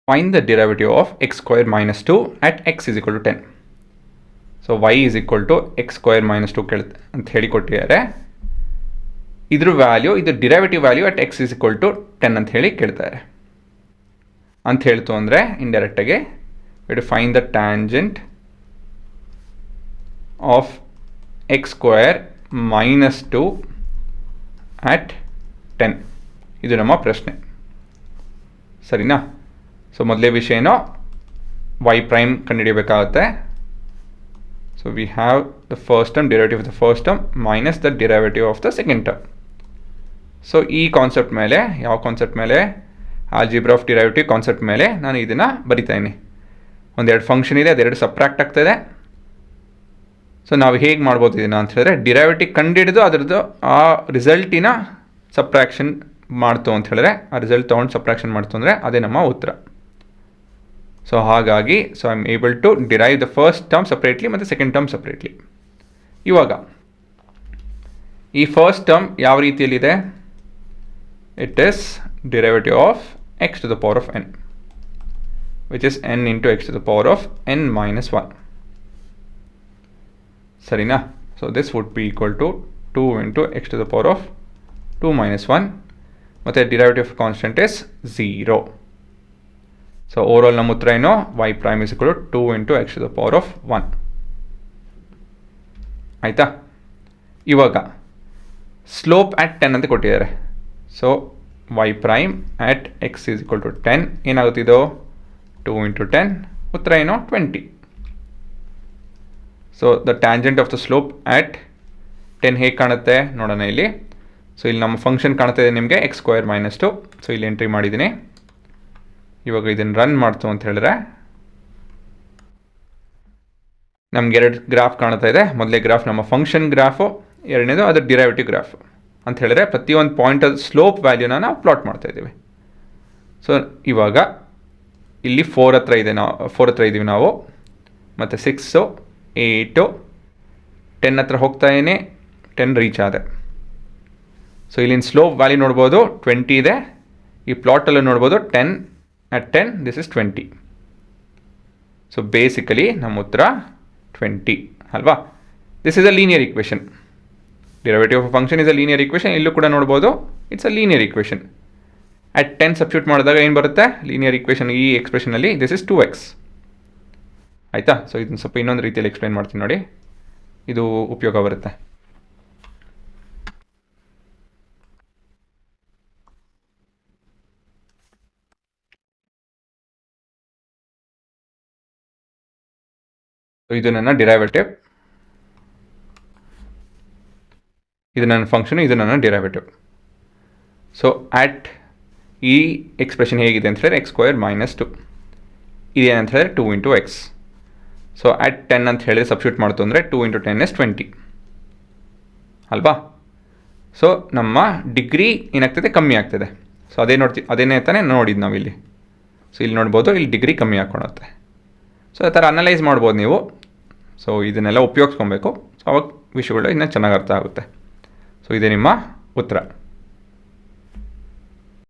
Find the derivative of x square minus 2 at x is equal to 10. So y is equal to x square minus 2 ಅಂತ ಹೇಳಿ ಕೊಟ್ಟಿದ್ದಾರೆ. ಇದ್ರ value, ಇದು derivative value at x is equal to 10 ಅಂತ ಹೇಳಿ ಕೇಳ್ತಾರೆ. ಅಂತ ಹೇಳ್ತು ಅಂದರೆ ಇಂಡೈರೆಕ್ಟಾಗಿ we to find the tangent of x square minus 2 at 10. ಇದು ನಮ್ಮ ಪ್ರಶ್ನೆ, ಸರಿನಾ? ಸೊ ಮೊದಲೇ ವಿಷಯನೋ y ಪ್ರೈಮ್ ಕಂಡುಹಿಡಿಯಬೇಕಾಗುತ್ತೆ. So we have the first term, derivative of the first term minus the derivative of the second term. So ಈ concept ಮೇಲೆ, ಯಾವ ಕಾನ್ಸೆಪ್ಟ್ ಮೇಲೆ? ಆಲ್ಜಿಬ್ರಾ ಆಫ್ ಡಿರೈವೇಟಿವ್ ಕಾನ್ಸೆಪ್ಟ್ ಮೇಲೆ ನಾನು ಇದನ್ನು ಬರಿತಾಯಿನಿ. ಒಂದೆರಡು ಫಂಕ್ಷನ್ ಇದೆ, ಅದೆರಡು ಸಬ್ಟ್ರಾಕ್ಟ್ ಆಗ್ತಾಯಿದೆ. ಸೊ ನಾವು ಹೇಗೆ ಮಾಡ್ಬೋದು ಇದನ್ನು ಅಂತ ಹೇಳಿದ್ರೆ, ಡಿರೈವೇಟಿವ್ ಕಂಡುಹಿಡಿದು ಅದರದ್ದು ಆ ರಿಸಲ್ಟಿನ ಸಬ್ಟ್ರಾಕ್ಷನ್ ಮಾಡ್ತು ಅಂತ ಹೇಳಿದ್ರೆ, ಆ ರಿಸಲ್ಟ್ ತೊಗೊಂಡು ಸಬ್ಟ್ರಾಕ್ಷನ್ ಮಾಡ್ತು ಅಂದರೆ ಅದೇ ನಮ್ಮ ಉತ್ತರ. ಸೊ ಹಾಗಾಗಿ I am able to derive the first term separately ಮತ್ತು ಸೆಕೆಂಡ್ ಟರ್ಮ್ ಸಪ್ರೇಟ್ಲಿ. ಇವಾಗ ಈ ಫಸ್ಟ್ ಟರ್ಮ್ ಯಾವ ರೀತಿಯಲ್ಲಿದೆ? It is derivative of x to the power of n, which is n into x to the power of n minus 1. ಸರಿನಾ? So this would be equal to 2 into x to the power of 2 minus 1, ಮತ್ತು derivative of constant is 0. So overall ನಮ್ಮ ಉತ್ತರ ಏನು? y prime is equal to 2 into x to the power of 1. ಆಯಿತಾ? ಇವಾಗ slope at 10 ಅಂತ ಕೊಟ್ಟಿದ್ದಾರೆ. So y prime at x is equal to 10. ಏನಾಗುತ್ತಿದ್ದು? 2 into 10. ಉತ್ತರ ಏನು? 20. So the tangent of the slope at 10 ಹೇಗೆ ಕಾಣುತ್ತೆ ನೋಡೋಣ ಇಲ್ಲಿ. ಸೊ ಇಲ್ಲಿ ನಮ್ಮ ಫಂಕ್ಷನ್ ಕಾಣ್ತಾ ಇದೆ ನಿಮಗೆ ಎಕ್ಸ್ ಸ್ಕ್ವೇರ್ ಮೈನಸ್ 2. ಸೊ ಇಲ್ಲಿ ಎಂಟ್ರಿ ಮಾಡಿದ್ದೀನಿ. ಇವಾಗ ಇದನ್ನು ರನ್ ಮಾಡ್ತು ಅಂತ ಹೇಳಿದ್ರೆ ನಮ್ಗೆ ಎರಡು ಗ್ರಾಫ್ ಕಾಣ್ತಾ ಇದೆ. ಮೊದಲೇ ಗ್ರಾಫ್ ನಮ್ಮ ಫಂಕ್ಷನ್ ಗ್ರಾಫು, ಎರಡನೇದು ಅದರ ಡಿರೈವೇಟಿವ್ ಗ್ರಾಫು. ಅಂತ ಹೇಳಿದ್ರೆ ಪ್ರತಿಯೊಂದು ಪಾಯಿಂಟ್ ಸ್ಲೋಪ್ ವ್ಯಾಲ್ಯೂನ ನಾವು ಪ್ಲಾಟ್ ಮಾಡ್ತಾ ಇದ್ದೀವಿ. ಸೊ ಇವಾಗ ಇಲ್ಲಿ 4 ಹತ್ರ ಇದ್ದೀವಿ ನಾವು, ಮತ್ತು 6, 8, 10 ಹತ್ರ ಹೋಗ್ತಾ ಇದ್ದೀನಿ. 10 ರೀಚ್ ಆದೆ. ಸೊ ಇಲ್ಲಿನ ಸ್ಲೋಪ್ ವ್ಯಾಲ್ಯೂ ನೋಡ್ಬೋದು 20 ಇದೆ. ಈ ಪ್ಲಾಟಲ್ಲೂ ನೋಡ್ಬೋದು 10 at 10 this is 20. So basically ನಮ್ಮ ಉತ್ತರ 20 ಅಲ್ವಾ? This is a linear equation. Derivative of function is a linear equation. ಇಲ್ಲೂ ಕೂಡ ನೋಡ್ಬೋದು it's a linear equation. At 10 substitute ಮಾಡಿದಾಗ ಏನು ಬರುತ್ತೆ ಲೀನಿಯರ್ ಈಕ್ವೇಷನ್? ಈ ಎಕ್ಸ್ಪ್ರೆಷನಲ್ಲಿ ದಿಸ್ ಇಸ್ 2x. ಆಯಿತಾ? ಸೊ ಇದನ್ನು ಸ್ವಲ್ಪ ಇನ್ನೊಂದು ರೀತಿಯಲ್ಲಿ ಎಕ್ಸ್ಪ್ಲೈನ್ ಮಾಡ್ತೀನಿ ನೋಡಿ, ಇದು ಉಪಯೋಗ ಬರುತ್ತೆ. ಇದು ನನ್ನ ಡಿರೈವೇಟಿವ್, ಇದು ನನ್ನ ಫಂಕ್ಷನು, ಇದು ನನ್ನ ಡಿರೈವೇಟಿವ್. ಸೊ ಆಟ್ ಈ ಎಕ್ಸ್ಪ್ರೆಷನ್ ಹೇಗಿದೆ ಅಂತ ಹೇಳಿದ್ರೆ ಎಕ್ಸ್ ಸ್ಕ್ವೇರ್ ಮೈನಸ್ 2 ಇದೇನಂತ ಹೇಳಿದ್ರೆ 2 ಇಂಟು ಎಕ್ಸ್. ಸೊ ಆಟ್ 10 ಅಂತ ಹೇಳಿದ್ರೆ ಸಬ್ಸ್ಟಿಟ್ಯೂಟ್ ಮಾಡ್ತು ಅಂದರೆ 2 ಇಂಟು 10 ಇಸ್ 20 ಅಲ್ವಾ? ಸೊ ನಮ್ಮ ಡಿಗ್ರಿ ಏನಾಗ್ತದೆ? ಕಮ್ಮಿ ಆಗ್ತದೆ. ಸೊ ಅದೇನೇ ತಾನೇ ನೋಡಿದ್ದು ನಾವಿಲ್ಲಿ. ಸೊ ಇಲ್ಲಿ ನೋಡ್ಬೋದು, ಇಲ್ಲಿ ಡಿಗ್ರಿ ಕಮ್ಮಿ ಹಾಕ್ಕೊಳುತ್ತೆ. ಸೊ ಆ ಥರ ಅನಲೈಸ್ ಮಾಡ್ಬೋದು ನೀವು. ಸೊ ಇದನ್ನೆಲ್ಲ ಉಪಯೋಗಿಸ್ಕೊಬೇಕು. ಸೊ ಅವಾಗ ವಿಷಯಗಳು ಇನ್ನೂ ಚೆನ್ನಾಗಿ ಅರ್ಥ ಆಗುತ್ತೆ. ಸೊ ಇದೇ ನಿಮ್ಮ ಉತ್ತರ.